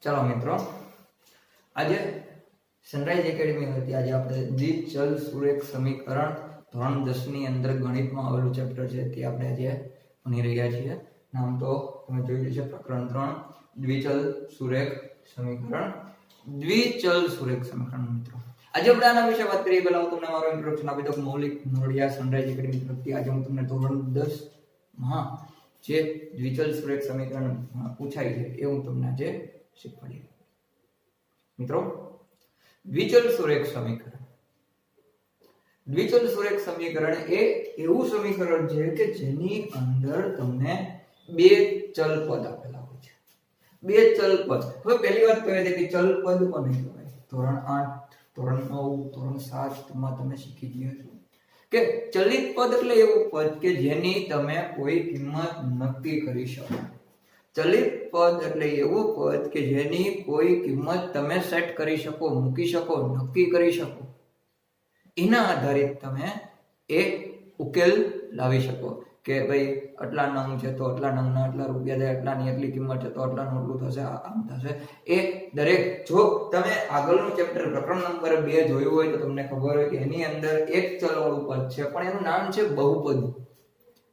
ચાલો મિત્રો, આજે સનરાઈઝ એકેડમી હતી. આજે આપણે દ્વિચલ સુરેખ સમીકરણ ધોરણ 10 ની અંદર ગણિતમાં આવેલું ચેપ્ટર છે તે આપણે આજે ભણી રહ્યા છીએ. નામ તો તમે જોઈ છે, પ્રકરણ 3 દ્વિચલ સુરેખ સમીકરણ. દ્વિચલ સુરેખ સમીકરણ મિત્રો, આજે આપણે આના વિશે વાત કરીએ. પહેલા હું તમને મારો ઇન્ટ્રોડક્શન આપી દઉં. મૌલિક નોડિયા સનરાઈઝ એકેડમી તરફથી આજે હું તમને ધોરણ 10 માં જે દ્વિચલ સુરેખ સમીકરણ પૂછાય છે એ હું તમને આજે શીખવાડી. મિત્રો, દ્વિચલ સુરેખ સમીકરણ. દ્વિચલ સુરેખ સમીકરણ એ એવું સમીકરણ છે કે જેની અંદર તમને બે ચલ પદ આપેલા હોય છે. બે ચલ પદ. હવે પહેલી વાત તો એ છે કે ચલ પદ કોને કહેવાય? ધોરણ 8, ધોરણ 9, ધોરણ 7 માં તમે શીખી ગયા છો કે ચલિત પદ એટલે એવું પદ કે જેની તમે કોઈ કિંમત નક્કી કરી શકો. ચલિત પદ એટલે એવું પદ કે જેની કોઈ કિંમત તમે સેટ કરી શકો, મૂકી શકો, નક્કી કરી શકો. એના આધારિત તમે એ ઉકેલ લાવી શકો કે ભાઈ આટલા નંગ છે તો આટલા નંગના આટલા રૂપિયા થાય, આટલાની એટલી કિંમત છે તો આટલાનું આટલું થશે, આમ થશે. એ દરેક, જો તમે આગળનું ચેપ્ટર પ્રકરણ નંબર 2 જોયું હોય તો તમને ખબર હોય કે એની અંદર એક ચલ વાળું પદ છે, પણ એનું નામ છે બહુપદી.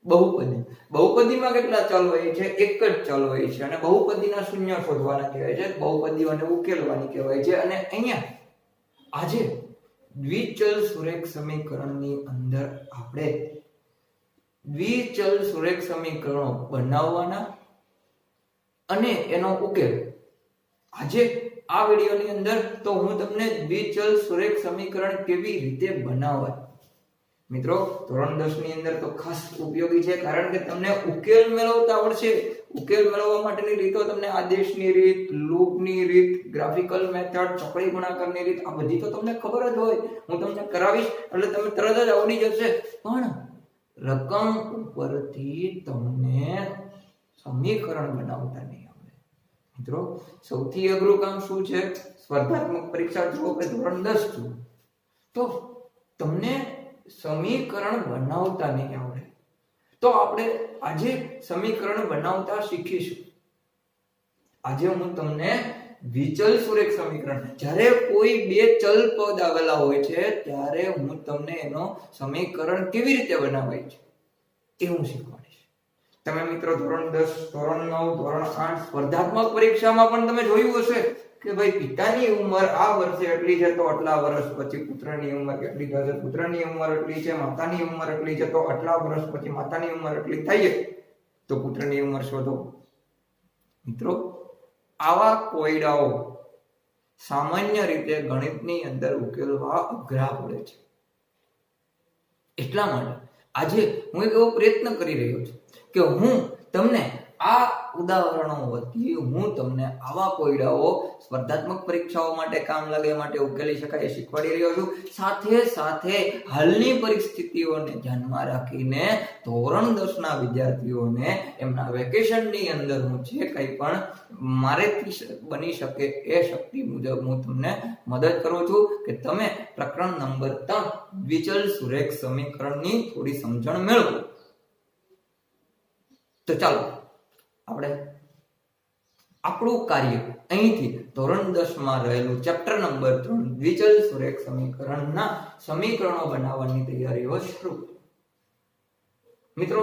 બહુપદી. બહુપદીમાં કેટલા ચલ હોય છે? એક જ ચલ હોય છે અને બહુપદીના શૂન્ય શોધવાના કહેવાય છે, બહુપદીઓને ઉકેલવાની કહેવાય છે. અને અહીંયા આજે દ્વિચલ સુરેખ સમીકરણની અંદર આપણે દ્વિચલ સુરેખ સમીકરણો બનાવવાના અને એનો ઉકેલ. આજે આ વિડિયોની અંદર તો હું તમને દ્વિચલ સુરેખ સમીકરણ કેવી રીતે બનાવવા મિત્રો ધોરણ 10 ની અંદર તો ખાસ ઉપયોગી છે, કારણ કે તમને ઉકેલ મેળવતા આવડશે. ઉકેલ મેળવવા માટેની રીતો તમને આદેશની રીત, લૂપની રીત, ગ્રાફિકલ મેથડ, ચોકડી ગુણાકારની રીત, આ બધી તો તમને ખબર જ હોય. હું તમને કરાવીશ એટલે તમે તરત જ આવડી જશે. પણ રકમ ઉપરથી તમને સમીકરણ બનાવતા નહીં આવડે. મિત્રો, સૌથી અઘરું કામ શું છે? સ્પર્ધાત્મક પરીક્ષા જો કે ધોરણ 10 છું તો તમને સમીકરણ બનાવતા નહીં આવડે. તો આપણે આજે સમીકરણ બનાવતા શીખીશું. આજે હું તમને દ્વિચલ સુરેખ સમીકરણ, જ્યારે કોઈ બે ચલ પદ આવેલા હોય છે ત્યારે હું તમને એનો સમીકરણ કેવી રીતે બનાવાય છે એ હું શીખવાડીશ. તમે મિત્રો ધોરણ 10, ધોરણ 9, ધોરણ 8 સ્પર્ધાત્મક પરીક્ષામાં પણ તમે જોયું હશે કે ભાઈ પિતાની ઉંમર આ વર્ષે એટલી છે તો આટલા વર્ષ પછી પુત્રની ઉંમર કેટલી થશે, પુત્રની ઉંમર એટલી છે, માતાની ઉંમર એટલી છે તો આટલા વર્ષ પછી માતાની ઉંમર એટલી થાય તો પુત્રની ઉંમર શોધો. મિત્રો, આવા કોયડાઓ સામાન્ય રીતે ગણિતની અંદર ઉકેલવા અઘરા પડે છે. એટલા માટે આજે હું એક એવો પ્રયત્ન કરી રહ્યો છું કે હું તમને આ ઉદાહરણો વતી હું તમને આવા કોયડાઓ સ્પર્ધાત્મક પરીક્ષાઓ માટે કામ લાગે, માટે ઉકેલી શકાય એ શીખવાડી રહ્યો છું. સાથે સાથે હાલની પરિસ્થિતિઓને ધ્યાનમાં રાખીને ધોરણ 10 ના વિદ્યાર્થીઓને એમના વેકેશનની અંદર હું જે કંઈ પણ મારેથી બની શકે એ શક્તિ મુજબ હું તમને મદદ કરું છું કે તમે પ્રકરણ નંબર 3 દ્વિચલ સુરેખ સમીકરણની થોડી સમજણ મેળવો. તો ચાલો આપણે આપણું કાર્ય અહીંથી ધોરણ 10 માં રહેલું ચેપ્ટર નંબર 3 દ્વિચલ સુરેખ સમીકરણના સમીકરણો બનાવવાની તૈયારીઓ શરૂ. મિત્રો,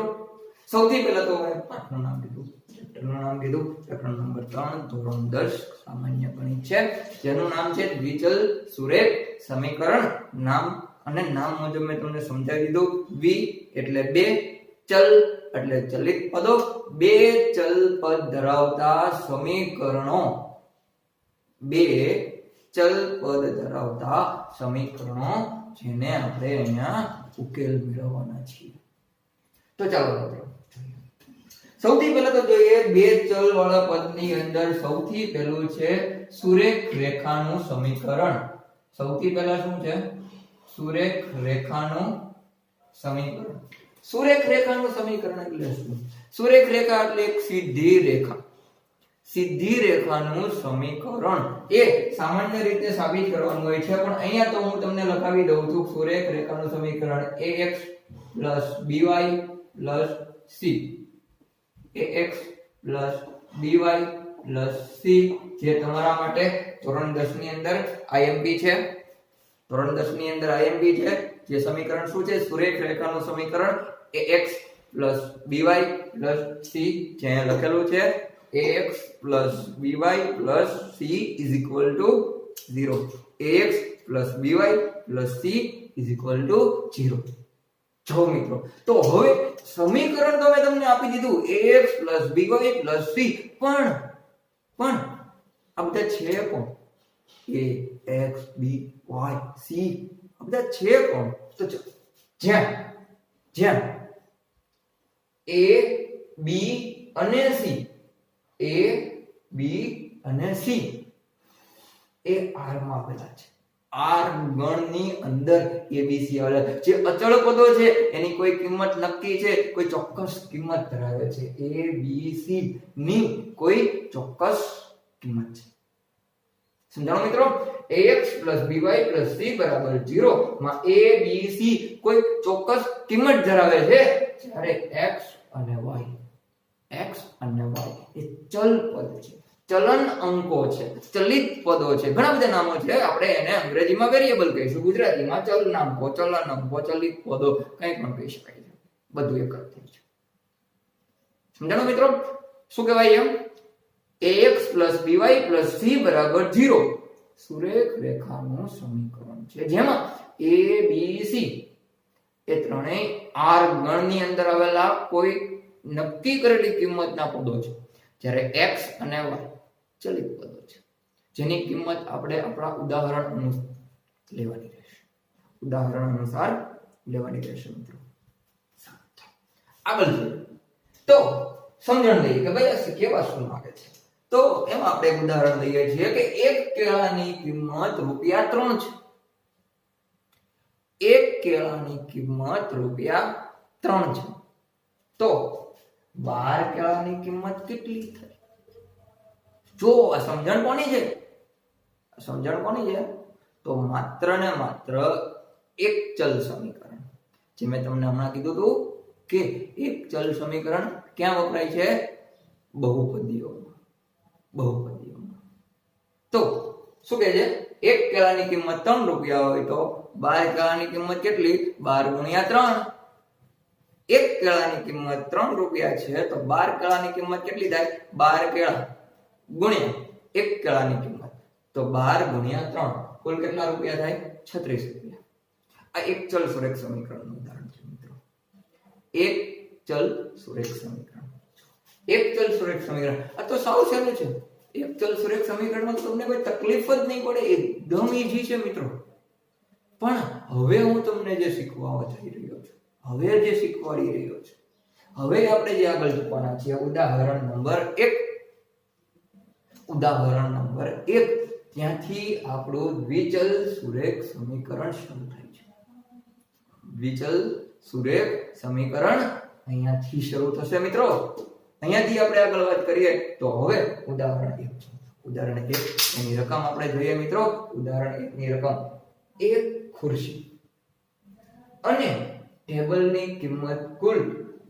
સૌથી પહેલા તો મેં પાઠનું નામ કીધું, ચેપ્ટરનું નામ કીધું. પ્રકરણ નંબર 3 ધોરણ 10 સામાન્ય ગણિત છે, જેનું નામ છે દ્વિચલ સુરેખ સમીકરણ. નામ અને નામ મુજબ મેં તમને સમજાવી દીધું. દ્વિ એટલે બે, ચલ એટલે ચલિત પદો, બે ચલ પદ ધરાવતા સમીકરણો. બે ચલ પદ ધરાવતા સમીકરણો જેને આપણે અહીંયા ઉકેલ મેળવવાના છીએ. તો ચાલો મિત્રો, સૌથી પહેલા તો જોઈએ બે ચલ વાળા પદની અંદર સૌથી પહેલું છે સુરેખ રેખાનું સમીકરણ. સૌથી પહેલા શું છે? સુરેખ રેખાનું સમીકરણ. સુરેખ રેખાનું સમીકરણ એટલે શું? સુરેખ રેખા એટલે એક સીધી રેખા. સીધી રેખાનું સમીકરણ એ સામાન્ય રીતે સાબિત કરવાનું હોય છે, પણ અહીંયા તો હું તમને લખાવી દઉં છું. સુરેખ રેખાનું સમીકરણ ax by c, ax by plus C, જે તમારા માટે ધોરણ 10 ની અંદર આઈએમપી છે. ધોરણ 10 ની અંદર આઈએમપી છે. જે સમીકરણ શું છે? સુરેખ રેખાનું સમીકરણ ax by c, જે અહીંયા લખેલું છે ax by c is equal to 0. ax by c is equal to 0. જો મિત્રો, તો હવે સમીકરણ તો મેં તમને આપી દીધું ax by c, પણ આ બધા છે કોણ? a x b y c આ બધા છે કોણ? તો જ્યાં a b અને c, a b અને c એ r માં આવેલા છે. r ગણની અંદર abc આવેલા જે અચળ પદો છે એની કોઈ કિંમત નક્કી છે, કોઈ ચોક્કસ કિંમત ધરાવે છે. abc ની કોઈ ચોક્કસ કિંમત છે. સમજાણો મિત્રો? ax by c બરાબર 0 માં abc કોઈ ચોક્કસ કિંમત ધરાવે છે, જ્યારે x અને y એ ચલ પદ છે, ચલન અંકો છે, ચલિત પદો છે. ઘણા બધા નામો છે, આપણે એને અંગ્રેજીમાં વેરિયેબલ કહીશું, ગુજરાતીમાં ચલનાંકો, ચલનાંકો, ચલિત પદો કંઈ પણ કહી શકાય છે. બધું એક જ થઈ છે. સમજાણો મિત્રો? શું કહેવાય? એમ ax by c બરાબર 0 સુરેખ રેખાનું સમીકરણ છે, જેમાં a b c એ ત્રણેય r ગણની અંદર આવેલા કોઈ નક્કી કરેલી કિંમતના પદો છે, જ્યારે x અને y ચલિત પદો છે, જેની કિંમત આપણે આપણા ઉદાહરણ અનુસાર લેવાની રહેશે મિત્રો. આગળ જોઈએ તો સમજણ લઈએ કે ભાઈ આ કેવા શું માંગે છે. તો એમાં આપણે એક ઉદાહરણ લઈએ છીએ કે એક કેળાની કિંમત રૂપિયા 3 છે. એક કેળાની કિંમત રૂપિયા 3 છે. તો 12 કેળાની કિંમત કેટલી થાય? જો આ સમજણ કોની છે? તો માત્ર ને માત્ર એક ચલ સમીકરણ, જે મેં તમને હમણાં કીધું હતું કે એક ચલ સમીકરણ ક્યાં વપરાય છે? બહુપદીઓમાં. તો શું કહે છે? એક કેળાની કિંમત 3 રૂપિયા હોય તો 12 કેળાની કિંમત કેટલી? 12 ગુણ્યા 3. એક કેળાની કિંમત 3 રૂપિયા છે તો 12 કેળાની કિંમત કેટલી થાય? 12 કેળા ગુણ્યા એક કેળાની કિંમત, તો 12 ગુણ્યા 3 કુલ કેટલા રૂપિયા થાય? 36 રૂપિયા. આ એક ચલ સુરેખ સમીકરણનું ઉદાહરણ છે મિત્રો. એક ચલ સુરેખ સમીકરણ. આ તો સાવ સહેલું છે. એક ચલ સુરેખ સમીકરણમાં તમને કોઈ તકલીફ જ નહીં પડે, એકદમ ઈઝી છે મિત્રો. પણ હવે હું તમને જે શીખવાડી રહ્યો છું, હવે આપણે જે આગળ જોવાના છીએ ઉદાહરણ નંબર 1, ત્યાંથી આપણું દ્વિચલ સુરેખ સમીકરણ શરૂ થાય છે. દ્વિચલ સુરેખ સમીકરણ અહીંયાથી શરૂ થશે મિત્રો. અહીંયાથી આપણે આગળ વાત કરીએ તો હવે ઉદાહરણ 1 એની રકમ આપણે જોઈએ મિત્રો. ઉદાહરણ 1 ની રકમ એક ખુરશી અને ટેબલની કિંમત કુલ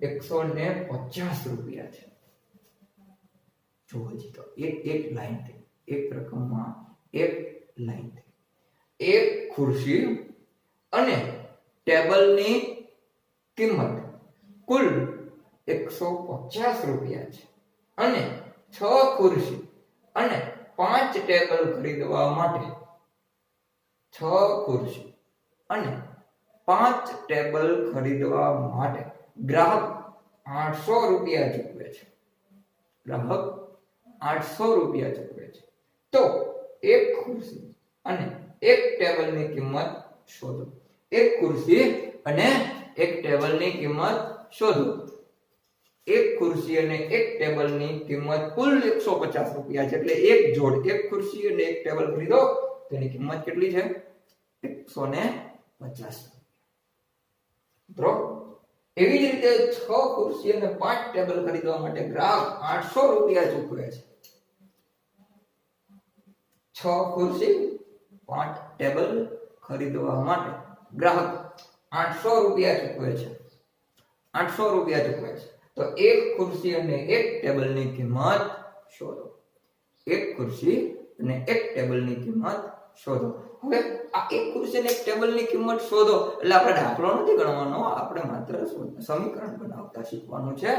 150 રૂપિયા છે. જો હજી તો એક લાઈન થઈ, એક રકમમાં એક લાઈન થઈ. એક ખુરશી અને ટેબલની કિંમત કુલ 150 રૂપિયા છે અને 6 ખુરશી અને 5 ટેબલ ખરીદવા માટે 6 ખુરશી અને 5 ટેબલ ખરીદવા માટે ગ્રાહક 800 રૂપિયા ચૂકવે છે. તો એક ખુરશી અને એક ટેબલની કિંમત શોધો. એક ખુરશી અને એક ટેબલની કિંમત શોધો. એક ખુરશી અને એક ટેબલની કિંમત કુલ 150 રૂપિયા છે, એટલે એક જોડ એક ખુરશી અને એક ટેબલ ખરીદો તેની કિંમત કેટલી છે? 150. મિત્રો એવી જ રીતે 6 ખુરશી અને 5 ટેબલ ખરીદવા માટે ગ્રાહક 800 રૂપિયા ચૂકવે છે. 6 ખુરશી 5 ટેબલ ખરીદવા માટે ગ્રાહક 800 રૂપિયા ચૂકવે છે. તો એક ખુરશી અને એક ટેબલની કિંમત શોધો. એક ખુરશી અને એક ટેબલની કિંમત શોધો. હવે આ એક ખુરશી અને એક ટેબલની કિંમત શોધો એટલે આપણે દાખલો નથી ગણવાનો, આપણે માત્ર સમીકરણ બનાવતા શીખવાનું છે.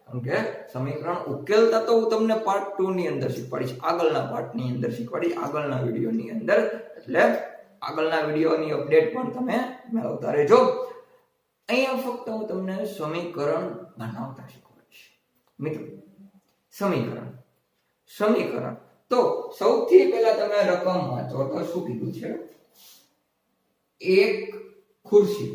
કારણ કે સમીકરણ ઉકેલતા તો હું તમને પાર્ટ 2 ની અંદર શીખવાડીશ, આગળના પાર્ટની અંદર શીખવાડીશ, આગળના વિડીયોની અંદર. એટલે આગળના વિડીયોની અપડેટ પણ તમે મેળવતા રહેજો. અહીંયા ફક્ત હું તમને સમીકરણ બનાવતા શીખવાડીશ. મિત્રો સમીકરણ તો સૌથી પહેલા તમે રકમ વાંચો તો શું કીધું છે? એક ખુરશી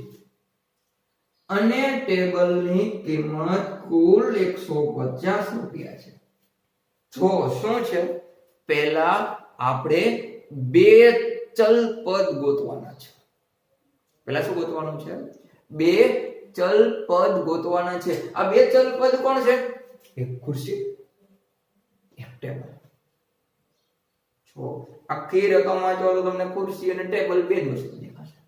અને ટેબલની કિંમત કુલ 150 રૂપિયા છે. જો શું છે, પહેલા આપણે બે ચલ પદ ગોતવાના છે. પહેલા શું ગોતવાનું છે? બે ચલ પદ ગોતવાના છે. આ બે ચલ પદ કોણ છે? એક ખુરશી, એક ટેબલ. જો આખી રકમ વાંચો તો તમને ખુરશી અને ટેબલ બે જ વસ્તુ દેખાશે.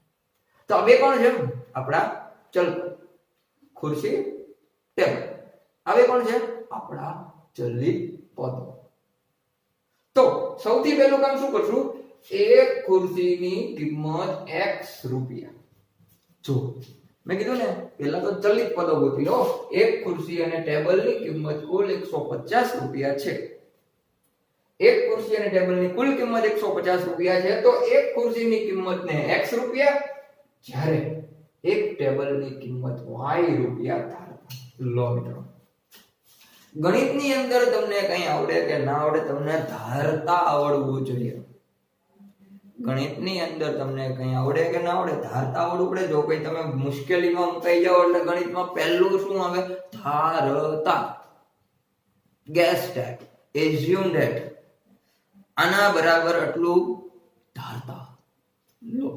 તો આ બે કોણ છે? આપણા ચલ પદ. ખુરશી, ટેબલ. આ બે કોણ છે? આપણા ચલિત પદો. તો સૌથી પહેલું કામ શું કરશું? એક ખુરશીની કિંમત x રૂપિયા. જો મેં કીધું ને પહેલા તો ચલિત પદો ગોતી લો. એક ખુરશી અને ટેબલની કિંમત કુલ 150 રૂપિયા છે. એક ખુરશી અને ટેબલની કુલ કિંમત 150 રૂપિયા છે. તો એક ખુરશીની કિંમતને x રૂપિયા, જ્યારે એક ટેબલની કિંમત y રૂપિયા ધારતા. લો મિત્રો, ગણિતની અંદર તમને કઈ આવડે કે ના આવડે, તમને ધારતા આવડવું જોઈએ. ગણિતની અંદર તમને કઈ આવડે કે ના આવડે, ધારતા આવડવું પડે. જો કોઈ તમે મુશ્કેલીમાં મુકાઈ જાઓ એટલે ગણિતમાં પહેલું શું આવે? ધારતા. ગેસ ધેટ, એઝ્યુમ ધેટ, આના બરાબર આટલું ધારતા. લો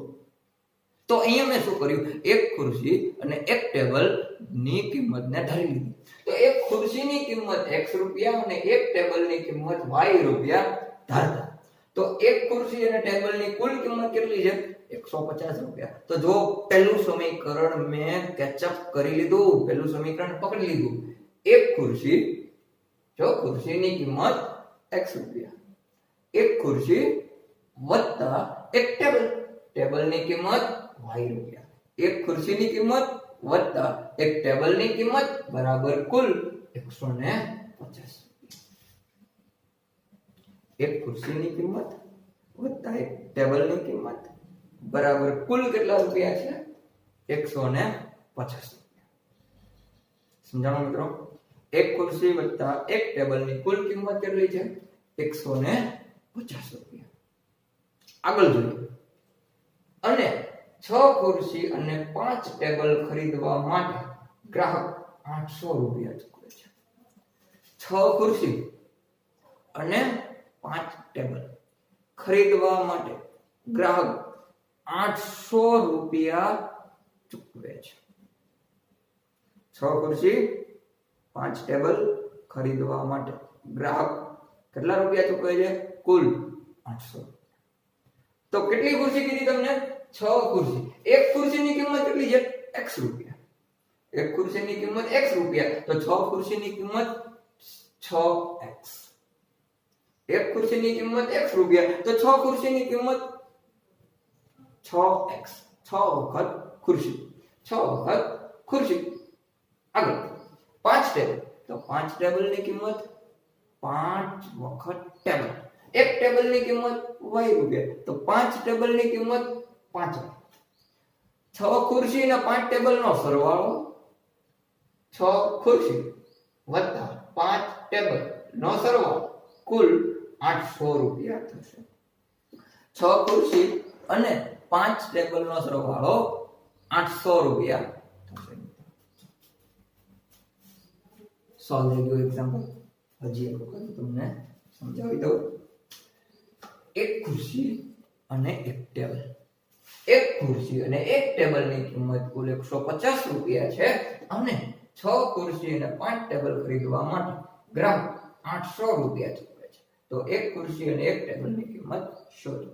તો અહીંયા મેં શું કર્યું? એક ખુરશી અને એક ટેબલ ની કિંમતને ધારી લીધી. તો એક ખુરશીની કિંમત x રૂપિયા અને એક ટેબલની કિંમત y રૂપિયા ધારતા. તો એક ખુરશી અને ટેબલની કુલ કિંમત કેટલી છે? 150 રૂપિયા. તો જો પહેલું સમીકરણ મેં કેચઅપ કરી લીધું, પહેલું સમીકરણ પકડી લીધું. એક ખુરશી, જો ખુરશીની કિંમત x રૂપિયા, એક ખુરશી વત્તા એક ટેબલ, ટેબલની કિંમત y રૂપિયા. એક ખુરશીની કિંમત વત્તા એક ટેબલની કિંમત બરાબર કુલ 150. એક ખુરશીની કિંમત વત્તા એક ટેબલની કિંમત બરાબર કુલ કેટલા રૂપિયા છે? 150 રૂપિયા. સમજાણું મિત્રો? એક ખુરશી વત્તા એક ટેબલની કુલ કિંમત કેટલી છે? 150 રૂપિયા. આગળ જોઈએ. અને 6 ખુરશી અને 5 ટેબલ ખરીદવા માટે ગ્રાહક 800 રૂપિયા ચૂકવે છે. 6 ખુરશી અને 5 ટેબલ ખરીદવા માટે ગ્રાહક 800 રૂપિયા ચૂકવે છે. 6 ખુરશી 5 ટેબલ ખરીદવા માટે ગ્રાહક કેટલા રૂપિયા ચૂકવે છે? કુલ 800. તો કેટલી ખુરશી કીધી તમને? 6 ખુરશી. એક ખુરશીની કિંમત કેટલી છે? x રૂપિયા. એક ખુરશીની કિંમત x રૂપિયા. તો 6 ખુરશીની કિંમત 6x. એક ખુરશીની કિંમત x રૂપિયા. તો 6 ખુરશીની કિંમત 6x. 6 વખત ખુરશી. 6 વખત ખુરશી. આગળ 5 ટેબલ. તો 5 ટેબલની કિંમત 5 વખત ટેબલ. એક ટેબલની કિંમત y રૂપિયા. તો 5 ટેબલની કિંમત 5. 6 ખુરશી અને 5 ટેબલનો સરવાળો 6 ખુરશી વત્તા 5 ટેબલ નો સરવાળો કુલ 800 રૂપિયા થશે. 6 ખુરશી અને 5 ટેબલ નો સરવાળો 800 રૂપિયા થશે. સોલ્વ થઈ ગયું એક્ઝામ્પલ. હજી એક વખત તમને સમજાવી દઉં. એક ખુરશી અને એક ટેબલ. એક ખુરશી અને એક ટેબલની કિંમત કુલ 150 રૂપિયા છે અને 6 ખુરશી અને 5 ટેબલ ખરીદવા માટે ગ્રાહક 800 રૂપિયા ચૂકવે છે. તો એક ખુરશી અને એક ટેબલની કિંમત શોધો.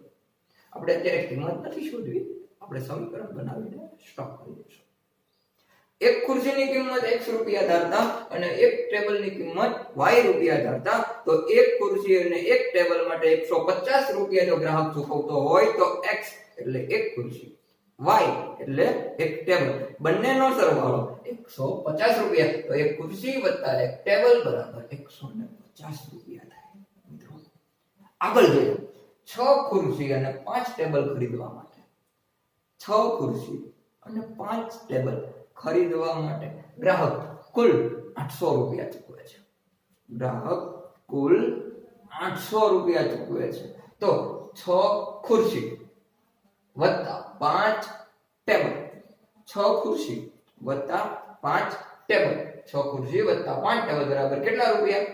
આપણે અત્યારે કિંમત નથી શોધવી, આપણે સમીકરણ બનાવીને સ્ટોપ કરી દઈશું. એક ખુરશીની કિંમત x રૂપિયા ધારતા અને એક ટેબલની કિંમત y રૂપિયા ધારતા તો એક ખુરશી અને એક ટેબલ માટે 150 રૂપિયા જો ગ્રાહક ચૂકવતો હોય તો x એટલે એક ખુરશી, y એટલે એક ટેબલ, બંનેનો સરવાળો 150 રૂપિયા, તો એક ખુરશી વત્તા એક ટેબલ બરાબર 150 રૂપિયા થાય. મિત્રો આગળ જોઈએ, 6 ખુરશી અને 5 ટેબલ ખરીદવા માટે 6 ખુરશી અને 5 ટેબલ ખરીદવા માટે ગ્રાહક કુલ 800 રૂપિયા ચૂકવે છે. ગ્રાહક કુલ 800 રૂપિયા ચૂકવે છે. તો 6 ખુરશી વત્તા 5 ટેબલ, 6 ખુરશી વત્તા 5 ટેબલ, 6 ખુરશી વત્તા 5 ટેબલ બરાબર કેટલા રૂપિયા?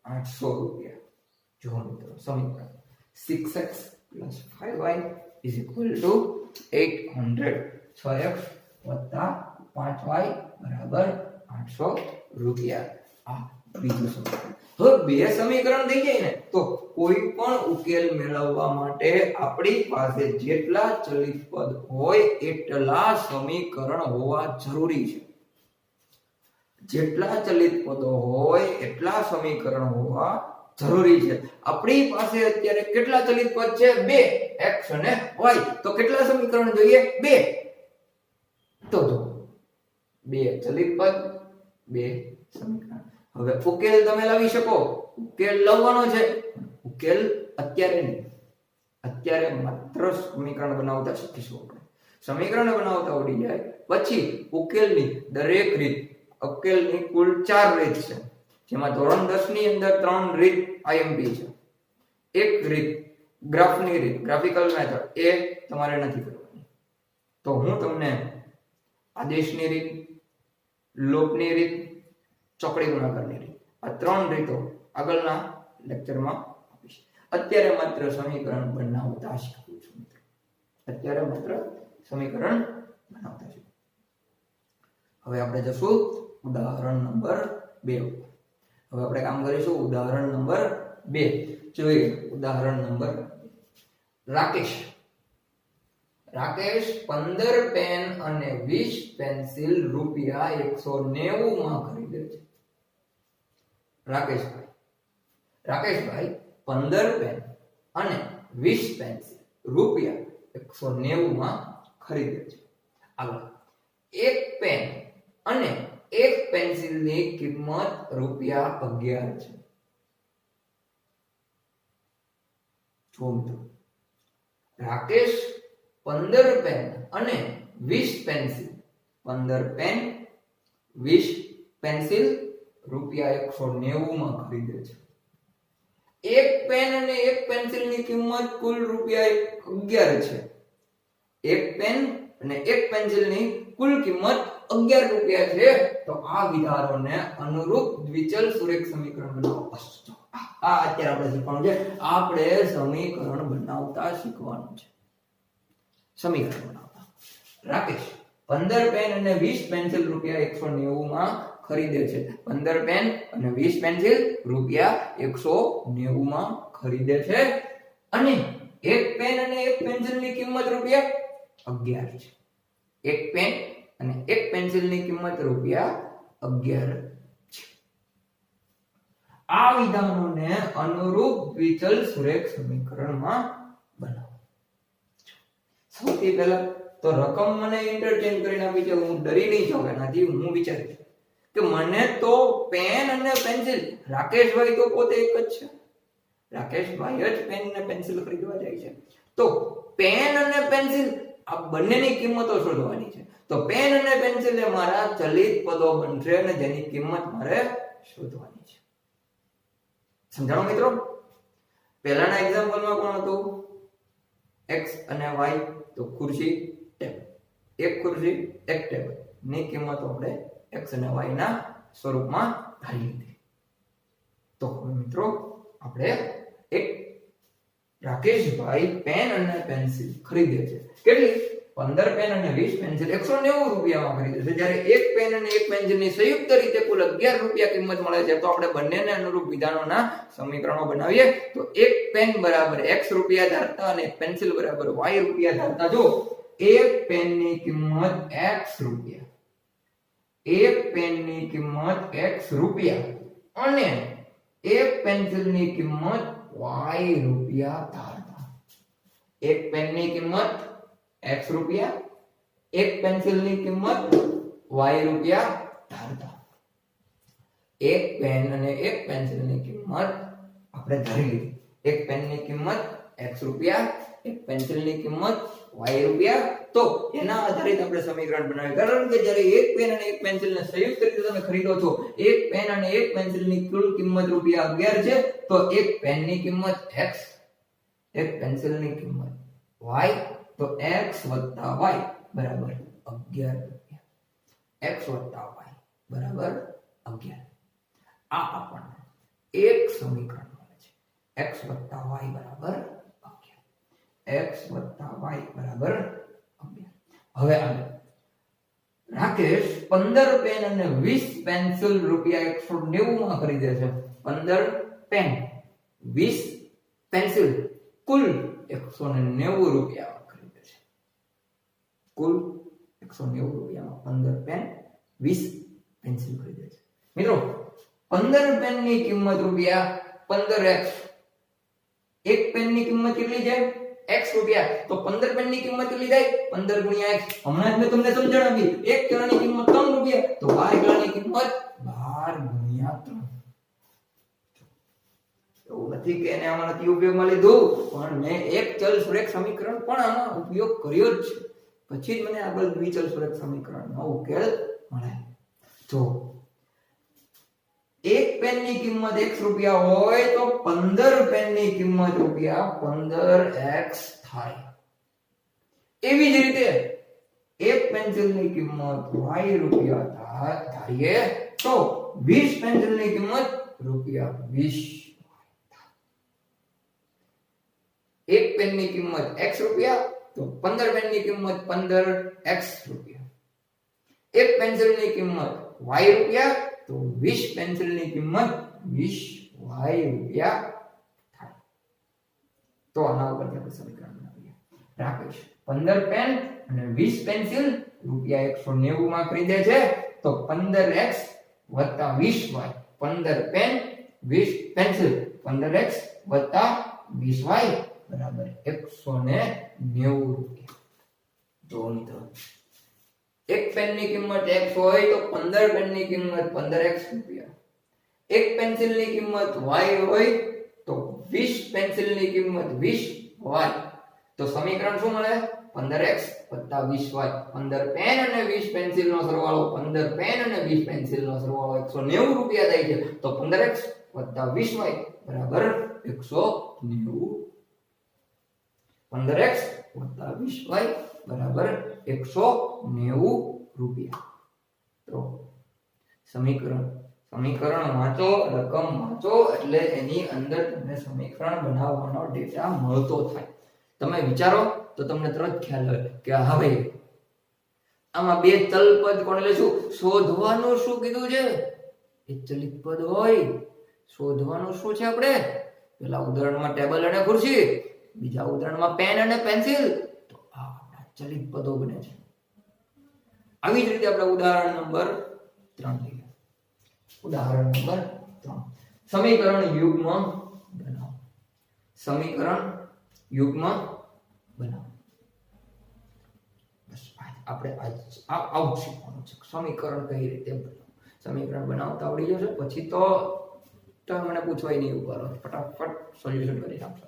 800 રૂપિયા. જો મિત્રો સમીકરણ 6x + 5y = 800. 6x વત્તા 5y બરાબર 800 રૂપિયા. આ બીજું સમીકરણ. હવે બે સમીકરણ થઈ જાય ને તો કોઈ પણ ઉકેલ મેળવવા માટે આપણી પાસે જેટલા ચલિત પદ હોય એટલા સમીકરણ હોવા જરૂરી છે. જેટલા ચલિત પદો હોય એટલા સમીકરણ હોવા જરૂરી છે. આપણી પાસે અત્યારે કેટલા ચલિત પદ છે? 2, x અને y. તો કેટલા સમીકરણ જોઈએ? 2. તો 2 ચલિત પદ, 2 સમીકરણ. હવે ઉકેલ તમે લાવી શકો, ઉકેલ લાવવાનો છે. ઉકેલ અત્યારે નહીં, અત્યારે માત્ર સમીકરણ બનાવતા શીખીશું આપણે. સમીકરણ બનાવતા આવડી જાય પછી ઉકેલની દરેક રીત, ઉકેલની કુલ 4 રીત છે, જેમાં ધોરણ 10 ની અંદર 3 રીત IMP છે. એક રીત ગ્રાફની રીત, ગ્રાફિકલ મેથડ, એ તમારે નથી કરવાની. તો હું તમને આદેશની રીત, લોપની રીત, ચોકડી ગુણાકારની રીત, આ 3 રીતો આગળના લેક્ચરમાં આપીશ. અત્યારે માત્ર સમીકરણ બનાવતા શીખવું છું મિત્રો. અત્યારે માત્ર સમીકરણ બનાવતા શીખવું. હવે આપણે જશું ઉદાહરણ નંબર 2 ઉપર. હવે આપણે કામ કરીશું ઉદાહરણ નંબર 2. જોઈએ ઉદાહરણ નંબર. રાકેશ 15 પેન અને 20 પેન્સિલ રૂપિયા 190 માં ખરીદે છે. રાકેશભાઈ 15 પેન અને 20 પેન્સિલ રૂપિયા 190 માં ખરીદે છે. આગળ, એક પેન અને એક પેન્સિલની કિંમત રૂપિયા 11 છે. જો મિત્રો, રાકેશ 15 પેન અને 20 પેન્સિલ, 15 પેન 20 પેન્સિલ રૂપિયા 190 માં ખરીદે છે. એક પેન અને એક પેન્સિલની કિંમત કુલ રૂપિયા 11 છે. એક પેન અને એક પેન્સિલની કુલ કિંમત 11 રૂપિયા છે. તો આ વિધાનોને અનુરૂપ દ્વિચલ સુરેખ સમીકરણ બનાવો. આ અત્યારે આપણે શીખવાનું છે. આપણે સમીકરણ બનાવતા શીખવાનું છે. સમીકરણ બનાવતા. રાકેશ 15 પેન અને 20 પેન્સિલ રૂપિયા 190 માં ખરીદે છે. 15 પેન અને 20 પેન્સિલ રૂપિયા 190 માં ખરીદે છે અને એક પેન અને એક પેન્સિલની કિંમત રૂપિયા 11 છે. એક પેન અને એક પેન્સિલની કિંમત રૂપિયા 11 છે. આ વિધાનોને અનુરૂપ દ્વિચલ સુરેખ સમીકરણમાં બનાવો. સૌથી પહેલા તો રકમ મને ઇન્ટરચેન્જ કરીને આપી છે. હું ડરી નહીં જાઉં એનાથી. હું વિચારીશ કે મને તો પેન અને પેન્સિલ, રાકેશભાઈ તો પોતે એક જ છે. રાકેશભાઈ જ પેન અને પેન્સિલ ખરીદવા જાય છે. તો પેન અને પેન્સિલ આ બંનેની કિંમતો શોધવાની છે. તો પેન અને પેન્સિલ એ મારા ચલિત પદો બનશે અને જેની કિંમત મારે શોધવાની છે. સમજાણો મિત્રો? પહેલાના એક્ઝામ્પલમાં કોણ હતું? x અને y, તો ખુરશી ટેબલ. એક ખુરશી એક ટેબલ ની કિંમતો આપણે x અને y ના સ્વરૂપમાં ધારી લીધી. તો મિત્રો આપણે એક રાકેશભાઈ પેન અને પેન્સિલ ખરીદે છે. કેટલી? 15 પેન અને 20 પેન્સિલ 190 રૂપિયામાં ખરીદે છે. જ્યારે એક પેન અને એક પેન્સિલની સંયુક્ત રીતે કુલ 11 રૂપિયા કિંમત મળે છે. તો આપણે બંનેને અનુરૂપ વિધાનોના સમીકરણો બનાવીએ. તો એક પેન બરાબર x રૂપિયા ધારતા અને એક પેન્સિલ બરાબર y રૂપિયા ધારતા. જો એક પેનની કિંમત x રૂપિયા એક પેનની કિંમત x રૂપિયા અને એક પેન્સિલની કિંમત y રૂપિયા ધારતા. એક પેનની કિંમત x રૂપિયા, એક પેન્સિલની કિંમત y રૂપિયા ધારતા. એક પેન અને એક પેન્સિલની કિંમત આપણે ધારી લીધી. એક પેનની કિંમત x રૂપિયા, એક પેન્સિલની કિંમત y રૂપિયા. તો એના આધારિત આપણે સમીકરણ બનાવ્યું. કારણ કે જ્યારે એક પેન અને એક પેન્સિલને સંયુક્ત રીતે તમે ખરીદો છો, એક પેન અને એક પેન્સિલની કુલ કિંમત રૂપિયા 11 છે, તો એક પેનની કિંમત x, એક પેન્સિલની કિંમત y, તો x + y બરાબર 11 રૂપિયા. x + y બરાબર 11. આ આપણને એક સમીકરણ મળે છે. x + y બરાબર 11. x + y બરાબર 11. હવે આગળ રાકેશ 15 પેન અને 20 પેન્સિલ રૂપિયા 190 માં ખરીદે છે. 15 પેન, 20 પેન્સિલ, કુલ 190 રૂપિયામાં ખરીદે છે. કુલ 190 રૂપિયામાં 15 પેન, 20 પેન્સિલ ખરીદે છે. મિત્રો 15 પેનની કિંમત રૂપિયા 15x. એક પેનની કિંમત કેટલી છે? x રૂપિયા. તો 15 પેનની કિંમત કેટલી થાય? 15 × x. હમણાં જ મેં તમને સમજણ આપી. એક ચલની કિંમત 3 રૂપિયા, તો 12 ચલની કિંમત 12 × 3. એવું નથી કે એને આમાં નથી ઉપયોગમાં લીધું, પણ મેં એક ચલ સુરેખ સમીકરણ પણ આમાં ઉપયોગ કર્યો જ છે. પછી જ મને આગળ દ્વિચલ સુરેખ સમીકરણનો ઉકેલ મળે. જો એક પેનની કિંમત x રૂપિયા હોય તો 15 પેનની કિંમત રૂપિયા 15x થાય. એવી જ રીતે એક પેન્સિલની કિંમત y રૂપિયા ધારીએ તો 20 પેન્સિલની કિંમત રૂપિયા 20. એક પેનની કિંમત x રૂપિયા તો 15 પેનની કિંમત 15x રૂપિયા. એક પેન્સિલની કિંમત y રૂપિયા તો 20 પેન્સિલની કિંમત 20y રૂપિયા થાય. તો આના ઉપરથી આપણે સમીકરણ બનાવીએ. રાકેશ 15 પેન અને 20 પેન્સિલ રૂપિયા 190 માં ખરીદે છે, તો 15x + 20y. 15 pen, 20 pencil, 15x + 20y બરાબર 190 રૂપિયા. તો મિત્રો એક પેનની કિંમત x હોય તો 15 પેનની કિંમત 15x રૂપિયા. એક પેન્સિલની કિંમત y હોય તો 20 પેન્સિલની કિંમત 20y. તો સમીકરણ શું મળે? 15x + 20y. 15 પેન અને 20 પેન્સિલનો સરવાળો, 15 પેન અને 20 પેન્સિલનો સરવાળો 190 રૂપિયા થાય છે. તો 15x + 20y બરાબર 190. 15x + 20y બરાબર 190 રૂપિયા. તો સમીકરણ વાંચો, રકમ વાંચો, એટલે એની અંદર તમને સમીકરણ બનાવવાનો ડેટા મળતો થાય. તમે વિચારો તો તમને તરત ખ્યાલ આવે કે હા ભાઈ આમાં બે ચલ પદ કોણ લેશું, શોધવાનું શું કીધું છે? એક ચલિત પદ હોય, શોધવાનું શું છે? આપણે પેલા ઉદાહરણમાં ટેબલ અને ખુરશી, બીજા ઉદાહરણમાં પેન અને પેન્સિલ. તો આ ચલિત પદો બને છે. આવી જ રીતે આપણે ઉદાહરણ નંબર 3 લઈએ. ઉદાહરણ નંબર 3. સમીકરણ યુગ્મ બનાવો. સમીકરણ યુગ્મ બનાવો. બસ આપણે આવું શીખવાનું છે. સમીકરણ કઈ રીતે બનાવવું. સમીકરણ બનાવતા આવડી જશે પછી તો તમે મને પૂછવાય નહીં ઉપર, ફટાફટ સોલ્યુશન કરી નાખશો.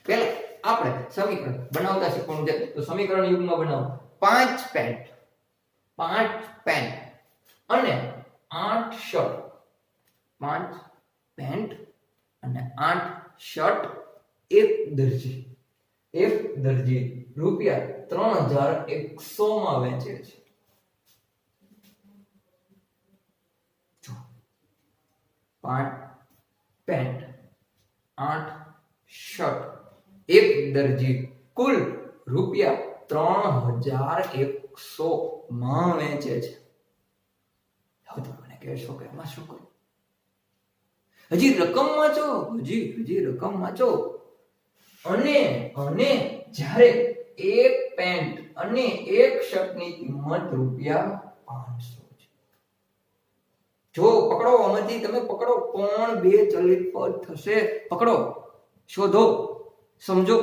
પહેલા આપણે સમીકરણ બનાવતા શીખવાનું છે. તો સમીકરણ યુગ્મ બનાવો. 5 પેન અને 8 શર્ટ. 5 પેન્ટ અને 8 શર્ટ એક દરજી રૂપિયા 3100 માં વેચે છે. 5 પેન્ટ, 8 શર્ટ એક દરજી કુલ રૂપિયા 3100 માં વેચે છે. હવે તમે મને કહેશો કે એમાં શું કરું? હજી રકમ વાંચો, હજી રકમ વાંચો. અને જ્યારે એક પેન્ટ અને એક શર્ટની કિંમત રૂપિયા 500 છે. પકડો, આમાંથી તમે પકડો કોણ બે ચલિત પદ થશે. પકડો, શોધો, સમજો,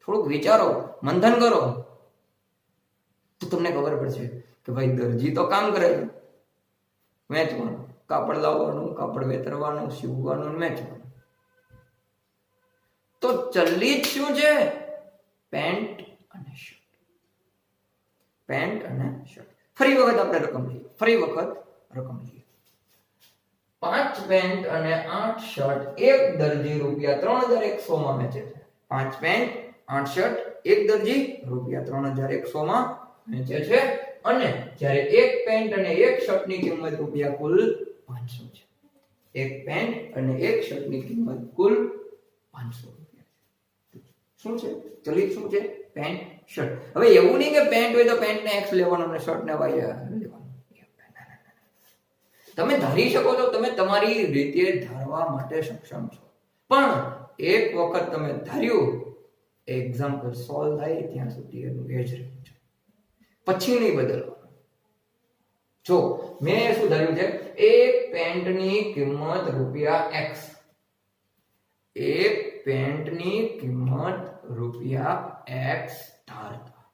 થોડુંક વિચારો, મંથન કરો, તો તમને ખબર પડશે કે ભાઈ દરજી તો કામ કરે છે, વેચવાનું, કાપડ લાવવાનું, કાપડ વેતરવાનું, સીવવાનું, વેચવાનું. તો ચલિત શું છે? પેન્ટ અને શર્ટ. પેન્ટ અને શર્ટ. ફરી વખત આપણે રકમ લઈએ. ફરી વખત રકમ લઈએ. 5 પેન્ટ અને 8 શર્ટ એક દરજી રૂપિયા 3100 માં વેચે છે. 5 પેન્ટ 8 શર્ટ એક દરજી રૂપિયા 3100 માં વેચે છે. અને જ્યારે એક પેન્ટ અને એક શર્ટની કિંમત રૂપિયા કુલ 500 છે. એક પેન્ટ અને એક શર્ટની કિંમત કુલ 500 રૂપિયા છે. શું છે? ચલિત શું છે? Pant, shirt. હવે એવું નહીં કે પેન્ટ હોય તો પેન્ટ ને x લેવાનો અને શર્ટ ને y લેવાનો. તમે ધારી શકો છો, તમે તમારી રીતે ધારવા માટે સક્ષમ છો, પણ એક વખત તમે ધાર્યું, એક્ઝામ્પલ સોલ્વ થાય ત્યાં સુધી એનું એ જ રહેવું છે, પછી નહીં બદલવાનું. જો મેં શું ધાર્યું છે? એક પેન્ટની કિંમત રૂપિયા x. એક પેન્ટની કિંમત રૂપિયા x ધારતા.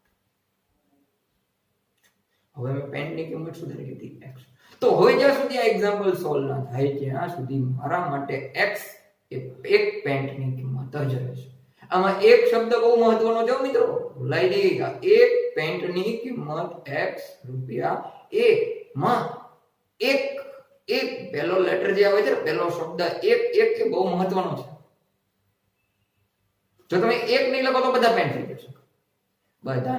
હવે મેં પેન્ટની કિંમત શું ધારી લીધી? x. તો હવે જ્યાં સુધી આ એક્ઝામ્પલ સોલ્વ ના થાય ત્યાં સુધી મારા માટે x એ એક પેન્ટની કિંમત જ રહેશે. આમાં એક શબ્દ બહુ મહત્વનો છે મિત્રો, ભૂલાઈ નહીં. એક પેન્ટની કિંમત x રૂપિયા a માં એક એક પહેલો લેટર જે આવે છે, પહેલો શબ્દ એક એક એ બહુ મહત્વનો છે. જો તમે એક નહીં લખો તો બધા પેન્ટ થઈ જશે. બધા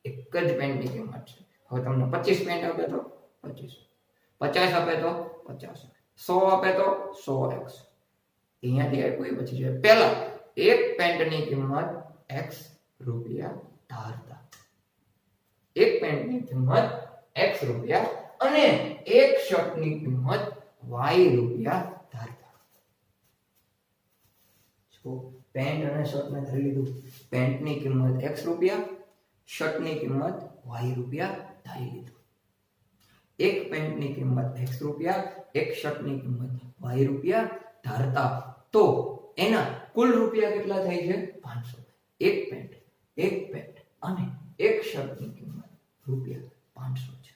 એક જ પેન્ટની કિંમત છે. હવે તમને 25 પેન્ટ આપે તો 25, 50 આપે તો 50, 100 આપે તો 100x. અહીંયાથી આ કોઈ પછી છે. પહેલા એક પેન્ટની કિંમત x રૂપિયા ધારતા. એક પેન્ટની કિંમત x રૂપિયા અને એક શર્ટની કિંમત y રૂપિયા ધારતા. જો પેન્ટ અને શર્ટ ને ધરી લીધું. પેન્ટની કિંમત x રૂપિયા, શર્ટની કિંમત y રૂપિયા ધારી લીધું. એક પેન્ટની કિંમત x રૂપિયા, એક શર્ટની કિંમત y રૂપિયા ધારતા. તો એના કુલ રૂપિયા કેટલા થાય છે? 500. એક પેન્ટ અને એક શર્ટની કિંમત રૂપિયા 500 છે.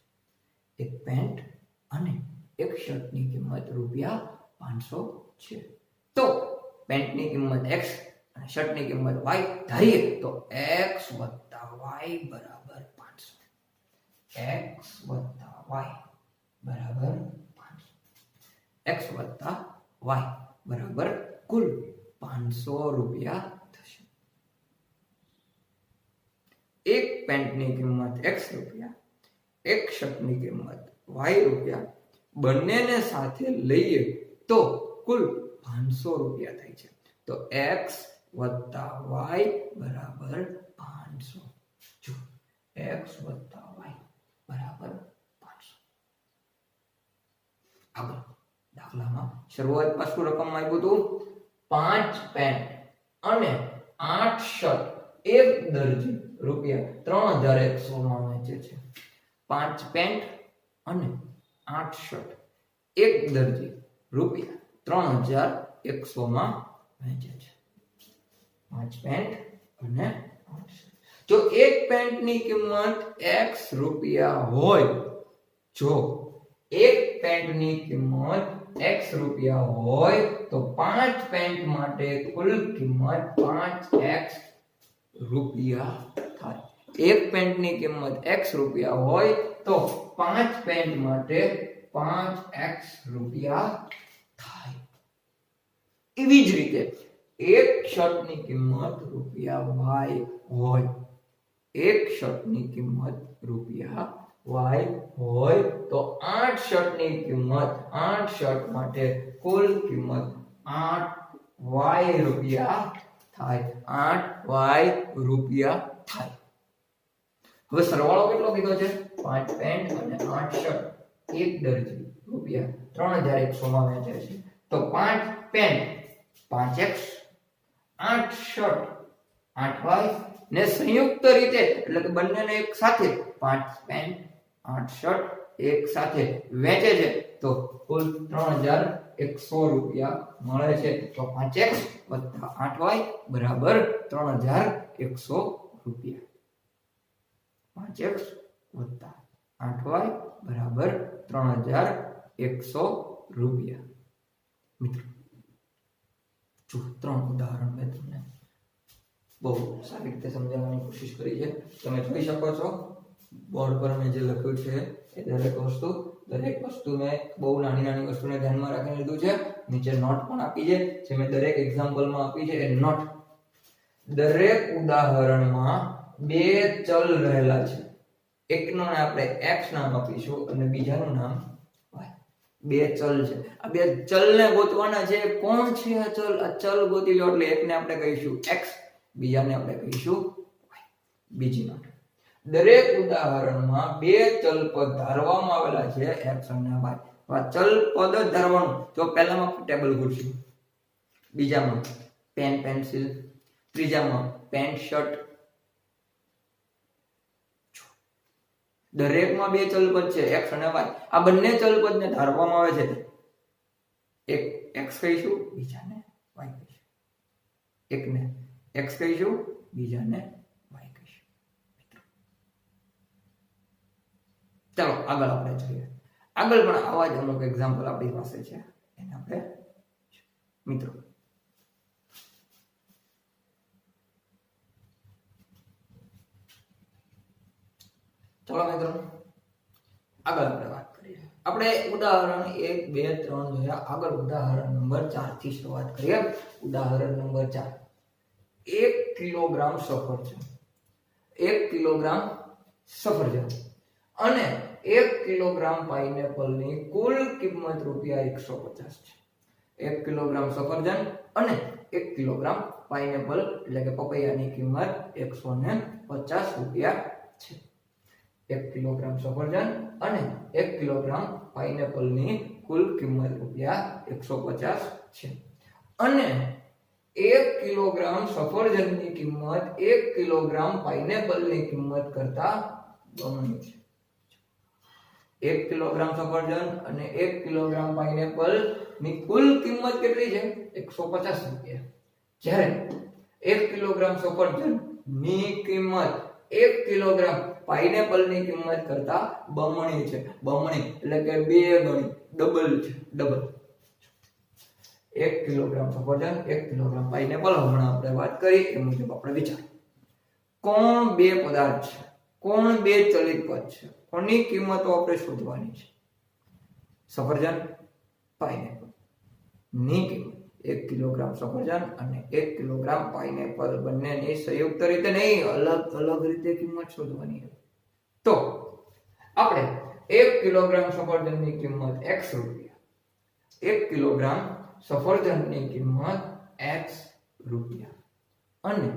એક પેન્ટ અને એક શર્ટની કિંમત રૂપિયા 500 છે. તો પેન્ટની કિંમત x અને શર્ટની કિંમત y ધારીએ તો x + y બરાબર 500. x + y બરાબર 500. x + y બરાબર કુલ 500 રૂપિયા થશે. એક પેન્ટની કિંમત x રૂપિયા, એક શર્ટની કિંમત y રૂપિયા, બંનેને સાથે લઈએ તો કુલ 500 રૂપિયા થાય છે. તો x + y બરાબર 500. જો x + y બરાબર 500. આગળ દાખલામાં શરૂઆતમાં શું રકમ આપ્યું હતું? 5 પેન્ટ અને 8 શર્ટ એક દરજી રૂપિયા 3100 માં વેચે છે. 5 પેન્ટ અને 8 શર્ટ એક દરજી રૂપિયા 3100 માં વેચે છે. 5 પેન્ટ અને 8 શર્ટ. જો એક પેન્ટની કિંમત x રૂપિયા હોય, જો એક પેન્ટની કિંમત x રૂપિયા હોય તો 5 પેન્ટ માટે કુલ કિંમત 5x રૂપિયા થાય. એક પેન્ટની કિંમત x રૂપિયા હોય તો 5 પેન્ટ માટે 5x રૂપિયા થાય. એવી જ રીતે એક શર્ટની કિંમત રૂપિયા y હોય, એક શર્ટની કિંમત રૂપિયા y હોય તો 8 શર્ટની કિંમત 8 શર્ટ માટે કુલ કિંમત 8y રૂપિયા થાય. 8y રૂપિયા થાય. હવે સરવાળો કેટલો કીધો છે? 5 પેન્ટ અને 8 શર્ટ એક દરજી રૂપિયા 3100 માં વેચે છે. તો 5 પેન્ટ 5x, 8 શર્ટ 8y ને સંયુક્ત રીતે એટલે કે બંનેને એક સાથે 5 પેન્ટ 8 શર્ટ એક સાથે વેચે છે તો કુલ 3100 રૂપિયા મળે છે. તો 5x + 8y બરાબર 3100 રૂપિયા. 5x + 8y બરાબર 3100 રૂપિયા. મિત્રો જો 3 ઉદાહરણ મેં તમને બહુ સારી રીતે સમજાવવાની કોશિશ કરી છે. તમે જોઈ શકો છો બોર્ડ પર મેં જે લખ્યું છે એ દરેક વસ્તુ મેં બહુ નાની વસ્તુને ધ્યાનમાં રાખીને લીધું છે. નીચે નોટ પણ આપી છે જે મેં દરેક એક્ઝામ્પલમાં આપી છે. એ નોટ દરેક ઉદાહરણમાં બે ચલ રહેલા છે. એકનો આપણે x નામ આપીશું અને બીજાનું નામ y. બે ચલ છે. આ બે ચલને ગોતવાના છે. કોણ છે આ ચલ? આ ચલ ગોતી લો એટલે એકને આપણે કહીશું x, બીજાને આપણે કહીશું y. બીજી નોટ દરેક ઉદાહરણમાં બે ચલ પદ ધારવામાં આવેલા છે x અને y. આ ચલ પદ જ ધારવાનું. તો પહેલામાં ટેબલ ખુરશી, બીજામાં પેન પેન્સિલ, ત્રીજામાં પેન્ટ શર્ટ. દરેકમાં બે ચલ પદ છે x અને y. આ બંને ચલ પદને ધારવામાં આવે છે. એક x કહીશું, બીજાને y કહીશું. એકને x કહીશું, બીજાને y કહીશું. ચાલો આગળ આપણે જોઈએ. આગળ પણ આવા જ અમુક એક્ઝામ્પલ આપણી પાસે છે એને આપણે મિત્રો ચલો મિત્રો આગળ આપણે વાત કરીએ. આપણે ઉદાહરણ 1 2 3 જોયા. આગળ ઉદાહરણ નંબર 4 થી શરૂઆત કરીએ. ઉદાહરણ નંબર 4. 1 કિલોગ્રામ સફરજન, 1 કિલોગ્રામ સફરજન અને 1 કિલોગ્રામ પાઇનેપલની કુલ કિંમત ₹150 છે. 1 કિલોગ્રામ સફરજન અને 1 કિલોગ્રામ પાઇનેપલ એટલે કે પપૈયાની કિંમત ₹150 છે. 1 કિલોગ્રામ સફરજન અને 1 કિલોગ્રામ પાઇનેપલની કુલ કિંમત ₹150 છે. અને 1 કિલોગ્રામ સફરજનની કિંમત 1 કિલોગ્રામ પાઇનેપલની કિંમત કરતા બમણી છે. 1 કિલોગ્રામ સફરજન અને 1 કિલોગ્રામ પાઇનેપલ ની કુલ કિંમત કેટલી છે? ₹150. જ્યારે 1 કિલોગ્રામ સફરજન ની કિંમત 1 કિલોગ્રામ પાઇનેપલ ની કિંમત કરતા બમણી છે. બમણી એટલે કે 2 ગણી, ડબલ છે. ડબલ. 1 કિલોગ્રામ સફરજન 1 કિલોગ્રામ પાઇનેપલ. હમણાં આપણે વાત કરી એ મુજબ આપણે વિચાર. કોણ બે પદાર્થ છે? કોણ બે ચલિત પદ છે? કોની કિંમતો આપણે શોધવાની છે? સફરજન, પાઇનેપલ ની કિંમત 1 કિલોગ્રામ સફરજન અને 1 કિલોગ્રામ પાઇનેપલ બંનેની સંયુક્ત રીતે નહીં, અલગ અલગ રીતે કિંમત શોધવાની છે. તો આપણે 1 કિલોગ્રામ સફરજનની કિંમત x રૂપિયા, 1 કિલોગ્રામ સફરજનની કિંમત x રૂપિયા અને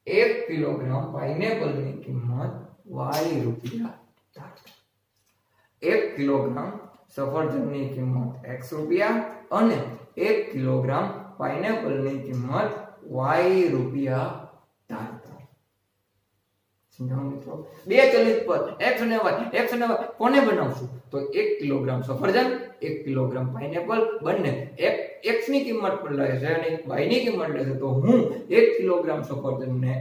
1 કિલોગ્રામ પાઇનેપલની કિંમત y રૂપિયા. 1 કિલોગ્રામ સફરજનની કિંમત x રૂપિયા અને 1 કિલોગ્રામ પાઇનેપલની કિંમત y રૂપિયા ધારતા. સમજાણું મિત્રો? બે ચલિત પદ x અને y કોને બનાવશું? તો 1 કિલોગ્રામ સફરજન 1 કિલોગ્રામ પાઇનેપલ બંને x ની કિંમત પર લેશે અને y ની કિંમત લેશે. તો હું 1 કિલોગ્રામ સફરજનને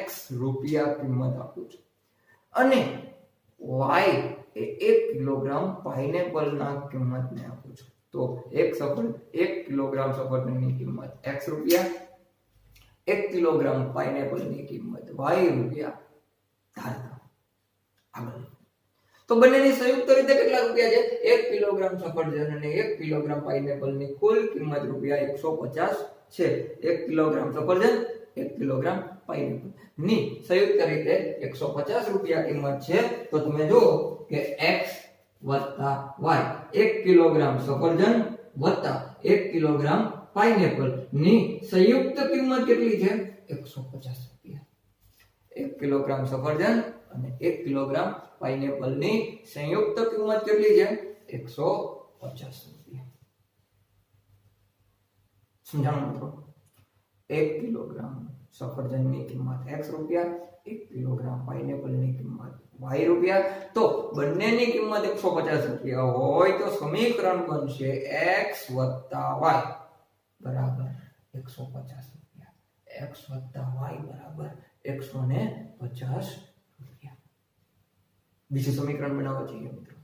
x રૂપિયા કિંમત આપું છું અને y એ 1 કિલોગ્રામ પાઇનેપલના કિંમતને આપું છું. તો 1 કિલોગ્રામ સફરજનની કિંમત x રૂપિયા, 1 કિલોગ્રામ પાઇનેપલની કિંમત y રૂપિયા ધારતા. આગળ તો બંનેની સંયુક્ત રીતે કેટલા રૂપિયા છે? 1 કિલોગ્રામ સફરજન અને 1 કિલોગ્રામ પાઇનેપલની કુલ કિંમત ₹150 છે. 1 કિલોગ્રામ સફરજન 1 કિલોગ્રામ પાઇનેપલ ની સંયુક્ત રીતે ₹150 કિંમત છે. તો તમે જુઓ કે x વત્તા y 1 કિલોગ્રામ સફરજન વત્તા 1 કિલોગ્રામ પાઇનેપલ ની સંયુક્ત કિંમત કેટલી છે? ₹150. 1 કિલોગ્રામ સફરજન અને 1 કિલોગ્રામ પાઇનેપલ ની સંયુક્ત કિંમત કેટલી છે? ₹150. સમજાણું મિત્રો? 1 કિલોગ્રામ સફરજનની કિંમત x રૂપિયા, 1 કિલોગ્રામ પાઇનેપલની કિંમત y રૂપિયા. તો બંનેની કિંમત 150 રૂપિયા હોય તો સમીકરણ બનશે x + y બરાબર 150 રૂપિયા. x + y બરાબર 150 રૂપિયા. બીજું સમીકરણ બનાવવા જોઈએ મિત્રો.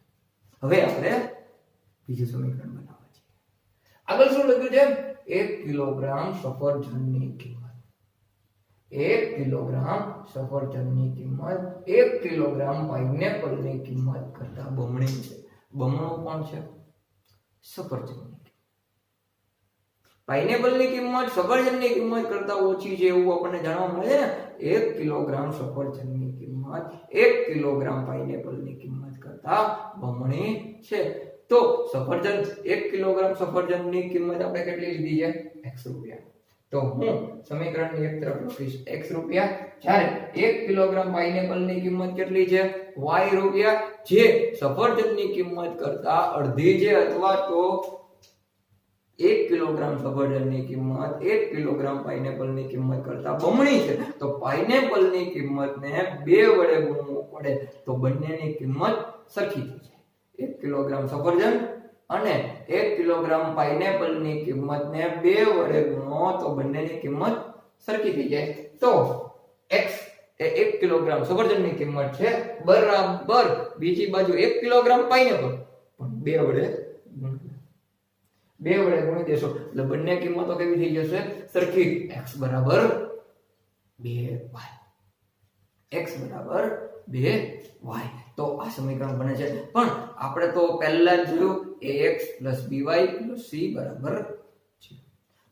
હવે આપણે બીજું સમીકરણ બનાવવા છીએ. આગળ શું લખ્યું છે? 1 કિલોગ્રામ સફરજનની કિંમત 1 કિલોગ્રામ સફરજનની કિંમત 1 કિલોગ્રામ પાઇનેપલની કિંમત કરતા બમણી છે. બમણું કોણ છે? સફરજનની. પાઇનેપલની કિંમત સફરજનની કિંમત કરતા ઓછી છે એવું આપણને જાણવા મળે છે ને. 1 કિલોગ્રામ સફરજનની કિંમત 1 કિલોગ્રામ પાઇનેપલની કિંમત કરતા બમણી છે. તો સફરજન 1 કિલોગ્રામ સફરજનની કિંમત આપણે કેટલી લીધી છે? x રૂપિયા. તો હું સમીકરણની એક તરફ લખીશ x રૂપિયા, જ્યારે 1 કિલોગ્રામ પાઇનેપલની કિંમત કેટલી છે? y રૂપિયા, જે સફરજનની કિંમત કરતા અડધી છે, અથવા તો 1 કિલોગ્રામ સફરજનની કિંમત 1 કિલોગ્રામ પાઇનેપલની કિંમત કરતા બમણી છે. તો પાઇનેપલની કિંમતને 2 વડે ગુણવું પડે તો બંનેની કિંમત સરખી થઈ જાય. 1 કિલોગ્રામ સફરજન અને 1 કિલોગ્રામ પાઇનેપલની કિંમતને 2 વડે ગુણો તો બંનેની કિંમત સરખી થઈ જાય. તો x એ 1 કિલોગ્રામ સફરજનની કિંમત છે બરાબર બીજી બાજુ 1 કિલોગ્રામ પાઇનેપલ પણ 2 વડે ગુણી દેશો એટલે બંને કિંમતો કેવી થઈ જશે? સરખી. x બરાબર 2y. x બરાબર 2y. તો આ સમીકરણ બને છે. પણ આપણે તો પહેલા જ જોયું ax + by + c બરાબર છે.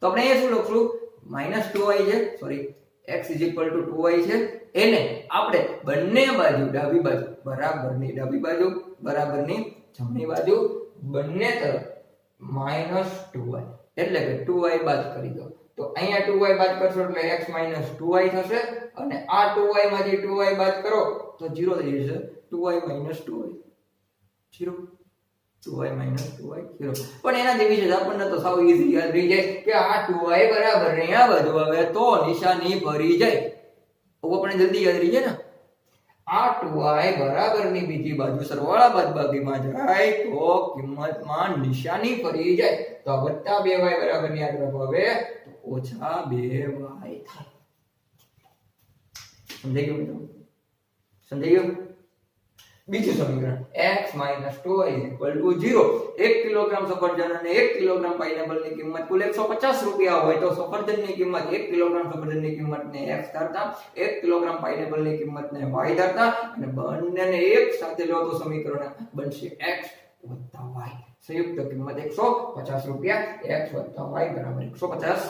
તો આપણે અહીંયા શું લખશું? -2y છે, સોરી x = 2y છે. એને આપણે બંને બાજુ ડાબી બાજુ બરાબરની ડાબી બાજુ બરાબરની જમણી બાજુ બંને તરફ -2y એટલે કે 2y બાદ કરી દો. તો અહીંયા 2y બાદ કરશો એટલે x - 2y થશે, અને આ 2y માંથી 2y બાદ કરો તો 0 થઈ જશે. 2y - 2y 0, 2y - 2y 0. પણ એનાથી વિશે આપણને તો સાવ ઈઝી યાદ રહી જાય કે આ 2y બરાબર ને આ બાજુ આવે તો નિશાની ફરી જાય. આપણને જલ્દી યાદ રહી જાય ને. આ 2y બરાબરની બીજી બાજુ સરવાળા બાદબાકીમાં જાય તો કિંમતમાં નિશાની ફરી જાય. તો આ વત્તા 2y બરાબરની યાદ રાખો હવે તો ઓછા 2y થાય. સમજાઈ ગયું મિત્રો? સમજાઈ ગયું? બીજું સમીકરણ x - 2y = 0. 1 કિલોગ્રામ સફરજન અને 1 કિલોગ્રામ પાઇનેપલની કિંમત કુલ 150 રૂપિયા હોય તો સફરજનની કિંમત 1 કિલોગ્રામ સફરજનની કિંમતને x ધારતા 1 કિલોગ્રામ પાઇનેપલની કિંમતને y ધારતા અને બંનેને એક સાથે લો તો સમીકરણ બનશે x + y. સંયુક્ત કિંમત 150 રૂપિયા. x + y બરાબર 150.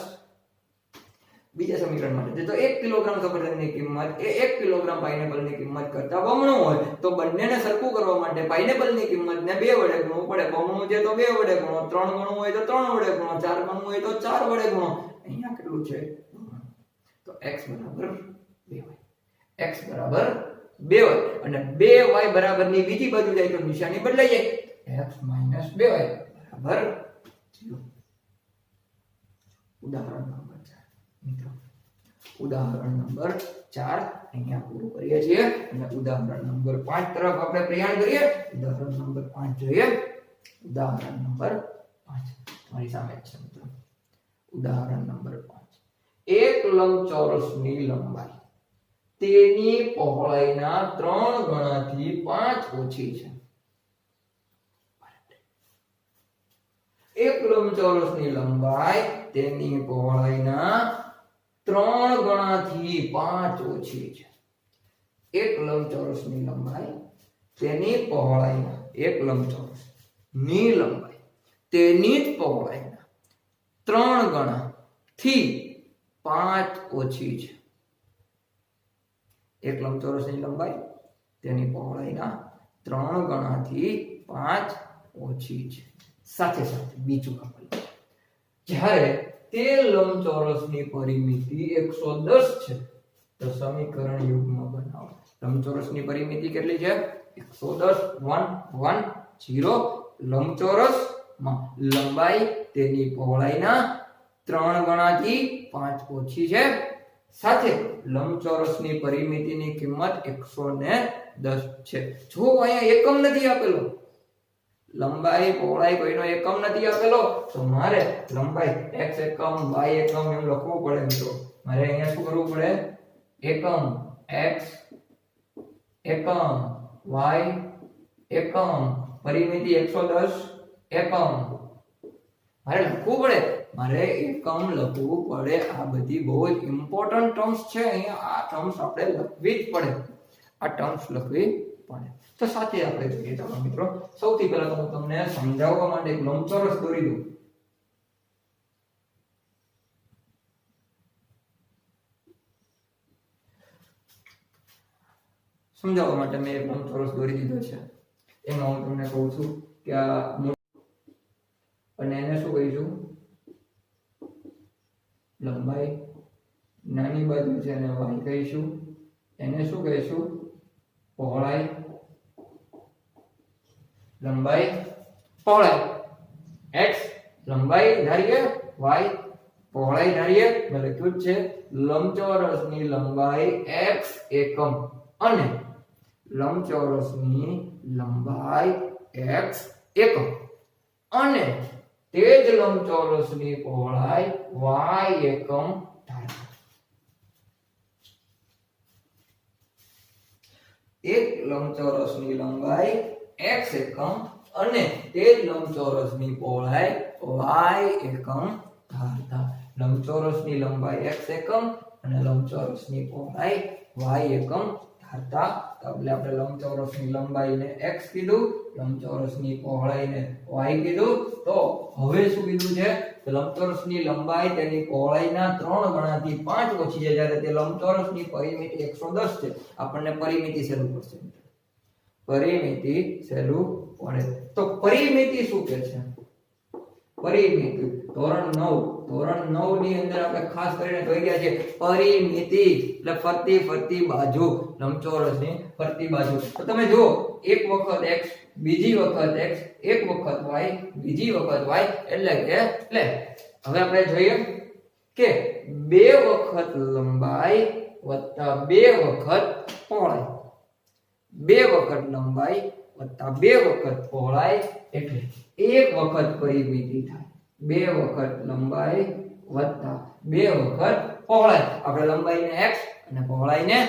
બીજા સમીકરણ માટે તો 1 કિલોગ્રામ સફરજનની કિંમત એ 1 કિલોગ્રામ પાઇનેપલની કિંમત કરતા બમણું હોય તો બંનેને સરખું કરવા માટે પાઇનેપલની કિંમતને 2 વડે ગુણવું પડે. બમણું છે તો 2 વડે ગુણો, 3 ગણું હોય તો 3 વડે ગુણો, 4 ગણું હોય તો 4 વડે ગુણો. અહીંયા કેટલું છે? તો x બરાબર 2y. x બરાબર 2y અને 2y બરાબરની બીજી બાજુ જાય તો નિશાની બદલાઈ જાય. x - 2y બરાબર 0. ઉદાહરણ નંબર 4 મિત્રો. ઉદાહરણ નંબર 4 અહીંયા પૂરું કરીએ છીએ અને ઉદાહરણ નંબર 5 તરફ આપણે પ્રયાણ કરીએ. ઉદાહરણ નંબર 5 જોઈએ. ઉદાહરણ નંબર 5 તમારી સામે છે મિત્રો. ઉદાહરણ નંબર 5. એક લંબચોરસની લંબાઈ તેની પહોળાઈના 3 ગણાથી 5 ઓછી છે. એક લંબચોરસની લંબાઈ તેની પહોળાઈના 3 ગણાથી 5 ઓછી છે. એક લંબચોરસની લંબાઈ તેની પહોળાઈના એક લંબચોરસની લંબાઈ તેની જ પહોળાઈના 3 ગણાથી 5 ઓછી છે. એક લંબચોરસની લંબાઈ તેની પહોળાઈના 3 ગણાથી 5 ઓછી છે. સાથે સાથે બીજું આપણે જ્યારે તે લંબચોરસની પરિમિતિ 110 છે તો સમીકરણ યુગ્મ બનાવો. લંબચોરસની પરિમિતિ કેટલી છે? 110. 1 1 0. લંબચોરસમાં લંબાઈ તેની પહોળાઈના 3 ગણાથી 5 ઓછી છે. સાથે લંબચોરસની પરિમિતિની કિંમત 110 છે. જો અહીંયા એકમ નથી આપેલો, લંબાઈ પહોળાઈ કોઈનો એકમ નથી આપેલો, તો મારે લંબાઈ x એકમ y એકમ એમ લખવું પડે મિત્રો. મારે અહીંયા શું કરવું પડે? એકમ x એકમ y એકમ પરિમિતિ 110 એકમ મારે લખવું પડે. મારે એકમ લખવું પડે. આ બધી બહુ જ ઇમ્પોર્ટન્ટ ટર્મ્સ છે. અહીંયા આ ટર્મ્સ આપણે લખવી જ પડે. આ ટર્મ્સ લખવી પડે. તો સાથે આપણે જોઈએ ચાલો મિત્રો. સૌથી પહેલા તો હું તમને સમજાવવા માટે એક લંબચોરસ દોરી દઉં. સમજાવવા માટે મેં એક લંબચોરસ દોરી દીધો છે. એમાં હું તમને કહું છું કે આ અને એને શું કહીશું? લંબાઈ. નાની બાજુ છે એને y કહીશું. એને શું કહીશું? પહોળાઈ. લંબાઈ પહોળાઈ x લંબાઈ ધારીએ, y પહોળાઈ ધારીએ. મેં લખ્યું છે લંબચોરસની લંબાઈ x એકમ અને લંબચોરસની લંબાઈ x એકમ અને તે જ લંબચોરસની પહોળાઈ y એકમ ધારો. એક લંબચોરસની લંબાઈ x એકમ અને તે જ લંબચોરસની પહોળાઈ y એકમ ધારતા. લંબચોરસની લંબાઈ x એકમ અને લંબચોરસની પહોળાઈ y એકમ ધારતા. એટલે આપણે લંબચોરસની લંબાઈને x કીધું, લંબચોરસની પહોળાઈને y કીધું. તો હવે શું કીધું છે? કે લંબચોરસની લંબાઈ તેની પહોળાઈના 3 ગણાથી 5 ઓછી છે, જ્યારે તે લંબચોરસની પરિમિતિ 110 છે. આપણને પરિમિતિ સહેલું પડશે. પરિમિતિ સહેલું પડે. તો પરિમિતિ શું કે છે? પરિમિતિ ધોરણ 9 ની અંદર આપણે ખાસ કરીને જોઈ ગયા છે પરિમિતિ એટલે ફરતી બાજુ, લંબચોરસની ફરતી બાજુ. તો તમે જુઓ, એક વખત x, બીજી વખત x, એક વખત y, બીજી વખત y, એટલે કે હવે આપણે જોઈએ કે 2 વખત લંબાઈ વત્તા 2 વખત પહોળાઈ. 2 વખત લંબાઈ વત્તા 2 વખત પહોળાઈ એટલે 1 વખત પરિમિતિ થાય. 2 વખત લંબાઈ વત્તા 2 વખત પહોળાઈ. આપણે લંબાઈને x અને પહોળાઈને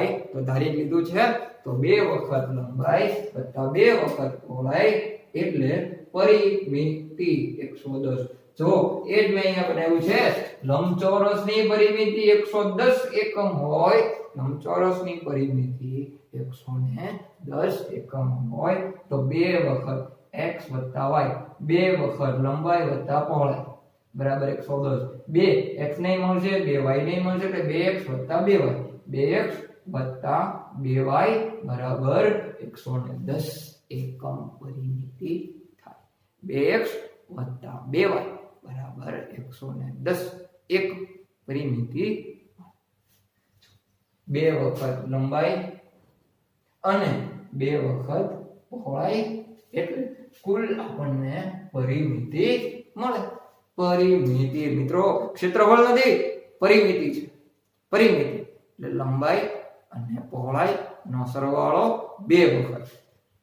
y તો ધારી લીધું છે. તો 2 વખત લંબાઈ વત્તા 2 વખત પહોળાઈ એટલે પરિમિતિ 110. જો એ જ મેં અહીંયા બનાવ્યું છે, લંબચોરસની પરિમિતિ 110 એકમ હોય, લંબચોરસની પરિમિતિ 110 એકમ હોય તો 2 વખત x વત્તા y, 2 વખત લંબાઈ વત્તા પહોળાઈ બરાબર 110. 2 x નહીં મળશે, 2 y નહીં મળશે એટલે 2x વત્તા 2y, 2x વત્તા 2y બરાબર 110 એકમ પરિમિતિ થાય. 2x વત્તા 2y બરાબર 110 એક પરિમિતિ. 2 વખત લંબાઈ અને 2 વખત પહોળાઈ એટલે કુલ આપણને પરિમિતિ મળે. પરિમિતિ મિત્રો ક્ષેત્રફળ નથી, પરિમિતિ છે. પરિમિતિ એટલે લંબાઈ અને પહોળાઈ નો સરવાળો 2 વખત,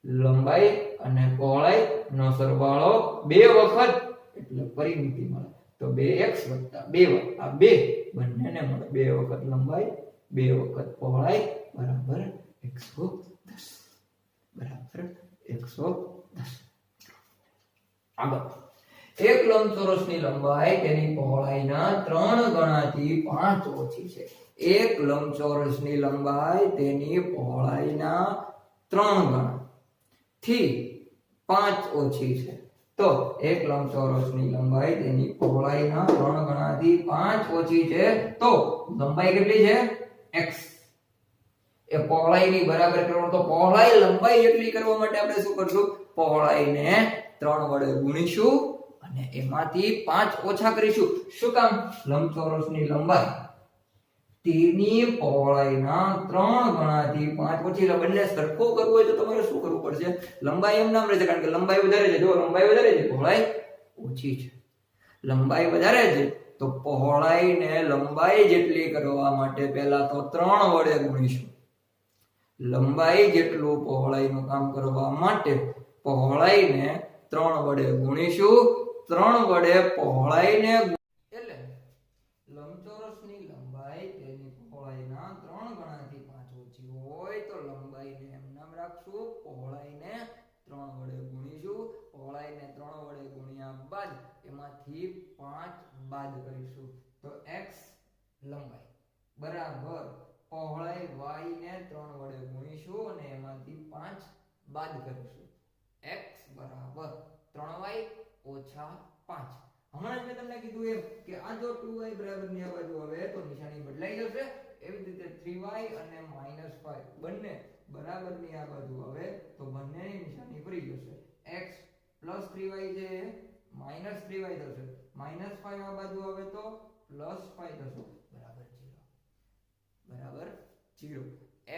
લંબાઈ અને પહોળાઈ નો સરવાળો 2 વખત એટલે પરિમિતિ મળે. તો 2x વત્તા 2y આ 2 બંનેને મળે. 2 વખત લંબાઈ 2 વખત પહોળાઈ બરાબર 110 બરાબર 110. આગળ એક લંબચોરસની લંબાઈ તેની પહોળાઈના 3 ગણાથી 5 ઓછી છે. એક લંબચોરસની લંબાઈ તેની પહોળાઈના 3 ગણાથી 5 ઓછી છે. તો એક લંબચોરસની લંબાઈ તેની પહોળાઈના 3 ગણાથી 5 ઓછી છે. તો લંબાઈ કેટલી છે? x. એ પહોળાઈની બરાબર કરવાનું. તો પહોળાઈ લંબાઈ એટલી કરવા માટે આપણે શું કરશું? પહોળાઈને 3 વડે ગુણીશું અને એમાંથી 5 ઓછા કરીશું. શું કામ? લંબચોરસની લંબાઈ તેની પહોળાઈના 3 ગણાથી 5 ઓછી. એટલે બંને સરખું કરવું હોય તો તમારે શું કરવું પડશે? લંબાઈ એમ નામ રહેશે, કારણ કે લંબાઈ વધારે છે. જો લંબાઈ વધારે છે, પહોળાઈ ઓછી છે. લંબાઈ વધારે છે તો પહોળાઈને લંબાઈ જેટલી કરવા માટે પહેલા તો 3 વડે ગુણીશું. લંબાઈ જેટલું પહોળાઈનું કામ કરવા માટે પહોળાઈને 3 વડે ગુણીશું. 3 વડે પહોળાઈને એટલે લંબચોરસની લંબાઈ તેની પહોળાઈના 3 ગણાથી 5 ઓછી હોય તો લંબાઈને એમ નામ રાખશું, પહોળાઈને 3 વડે ગુણીશું. પહોળાઈને 3 વડે ગુણ્યા બાદ એમાંથી 5 બાદ કરીશું તો x લંબાઈ બરાબર પહોળાઈ y ને 3 વડે ગુણીશું અને એમાંથી 5 બાદ કરીશું. x બરાબર 3y ઓછા 5. હમણાં જ મેં તમને કીધું એમ કે આ જો 2y બરાબર ની આ બાજુ આવે તો નિશાની બદલાઈ જશે. એવી જ રીતે 3y અને -5 બંને બરાબર ની આ બાજુ આવે તો બંનેની નિશાની ફરી જશે. x 3y છે -3y થશે. -5 આ બાજુ આવે તો +5 થશે. બરાબર 0. બરાબર 0.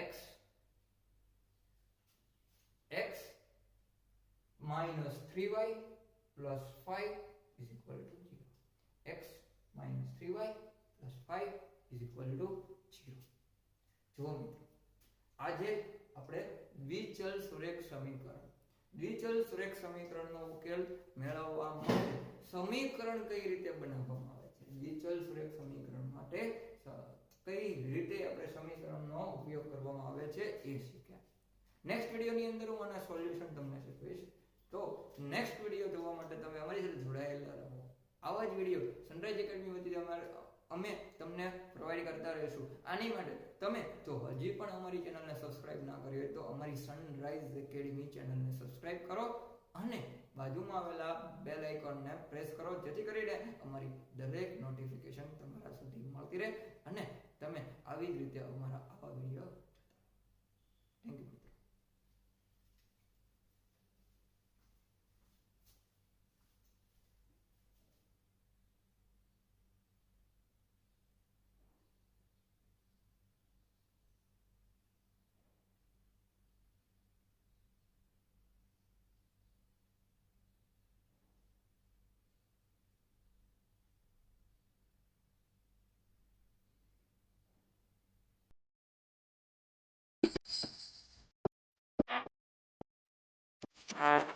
x -3y + 5 is equal to 0. x -3y + 5 is equal to 0. જો મિત્રો આજે આપણે દ્વિચલ સુરેખ સમીકરણનો ઉકેલ મેળવવા માટે સમીકરણ કઈ રીતે બનાવવામાં આવે છે, દ્વિચલ સુરેખ સમીકરણ માટે કઈ રીતે આપણે સમીકરણનો ઉપયોગ કરવામાં આવે છે એ શીખ્યા. નેક્સ્ટ વિડિયોની અંદર હું આના સોલ્યુશન તમને શીખવીશ. તો નેક્સ્ટ વિડિયો જોવા માટે તમે અમારી સાથે જોડાયેલા રહો. આવા જ વિડિયો સનરાઈઝ એકેડમી વતી અમે તમને પ્રોવાઈડ કરતા રહીશું. આની માટે તમે જો હજી પણ અમારી ચેનલને સબસ્ક્રાઇબ ના કરી હોય તો અમારી સનરાઈઝ એકેડમી ચેનલને સબસ્ક્રાઇબ કરો અને બાજુમાં આવેલા બેલ આઇકોનને પ્રેસ કરો જેથી કરીને અમારી દરેક નોટિફિકેશન તમારા સુધી મળતી રહે અને તમે આવી જ રીતે અમારા આવા વિડિયો થેન્ક યુ. Ah.